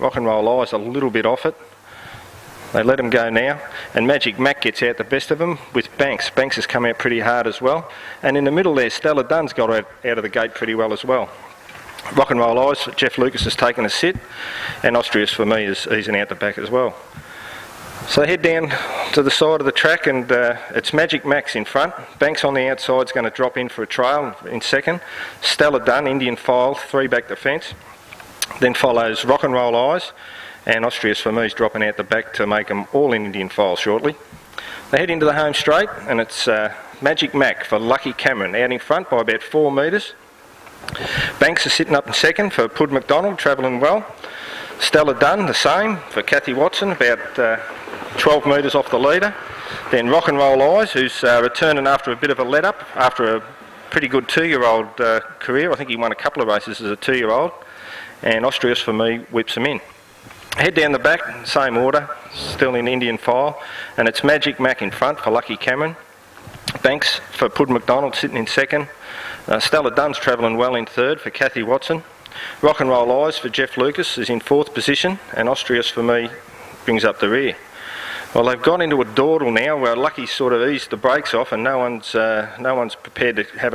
Rock and Roll Eyes a little bit off it. They let him go now, and Magic Mac gets out the best of them with Banks. Banks has come out pretty hard as well. And in the middle there, Stella Dunn's got out of the gate pretty well as well. Rock and Roll Eyes, Jeff Lucas has taken a sit, and Austrius for me is easing out the back as well. So head down to the side of the track, and it's Magic Mac's in front. Banks on the outside is going to drop in for a trail in second. Stella Dunn, Indian File, 3 back the fence. Then follows Rock and Roll Eyes, and Austrius for me is dropping out the back to make them all in Indian File shortly. They head into the home straight, and it's Magic Mac for Lucky Cameron out in front by about 4 metres. Banks is sitting up in second for Pud McDonald, travelling well. Stella Dunn the same for Kathy Watson, about 12 metres off the leader. Then Rock and Roll Eyes, who's returning after a bit of a let-up, after a pretty good 2-year-old career. I think he won a couple of races as a 2-year-old. And Austrius for me whips him in. Head down the back, same order, still in Indian File, and it's Magic Mac in front for Lucky Cameron. Banks for Pud McDonald sitting in second. Stella Dunn's travelling well in third for Kathy Watson. Rock and Roll Eyes for Jeff Lucas is in 4th position, and Austrius for me brings up the rear. Well, they've got into a dawdle now where Lucky's sort of eased the brakes off, and no one's prepared to have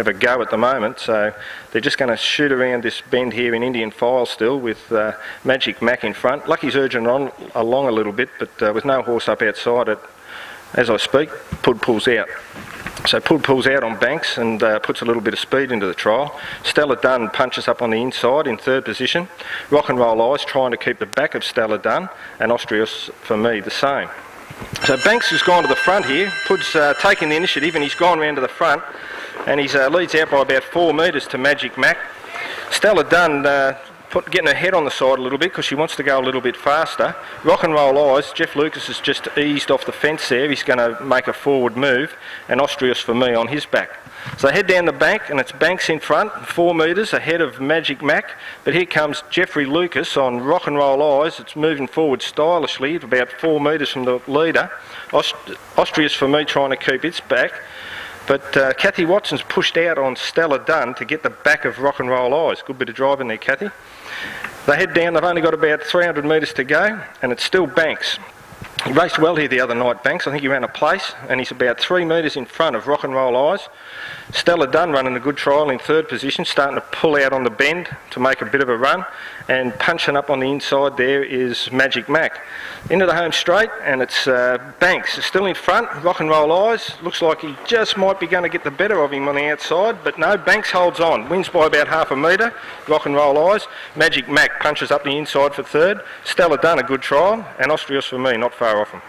a go at the moment, so they're just going to shoot around this bend here in Indian File still with Magic Mac in front. Lucky's urging on along a little bit, but with no horse up outside it, as I speak, Pud pulls out. So Pud pulls out on Banks and puts a little bit of speed into the trial. Stella Dunn punches up on the inside in 3rd position. Rock and Roll Eyes trying to keep the back of Stella Dunn, and Austrius for me the same. So Banks has gone to the front here. Pud's taking the initiative, and he's gone round to the front, and he leads out by about 4 metres to Magic Mac. Stella Dunn getting her head on the side a little bit because she wants to go a little bit faster. Rock and Roll Eyes, Jeff Lucas has just eased off the fence there. He's going to make a forward move, and Austrius for me on his back. So head down the bank, and it's Banks in front, 4 metres ahead of Magic Mac. But here comes Jeffrey Lucas on Rock and Roll Eyes. It's moving forward stylishly at about 4 metres from the leader. Austrius for me trying to keep its back. But Kathy Watson's pushed out on Stella Dunn to get the back of Rock and Roll Eyes. Good bit of driving there, Kathy. They head down, they've only got about 300 metres to go, and it's still Banks. He raced well here the other night, Banks. I think he ran a place, and he's about 3 metres in front of Rock and Roll Eyes. Stella Dunn running a good trial in 3rd position, starting to pull out on the bend to make a bit of a run, and punching up on the inside there is Magic Mac. Into the home straight, and it's Banks still in front. Rock and Roll Eyes looks like he just might be going to get the better of him on the outside, but no, Banks holds on, wins by about half a metre. Rock and Roll Eyes, Magic Mac punches up the inside for 3rd. Stella Dunn a good trial, and Austrius for me not far off him.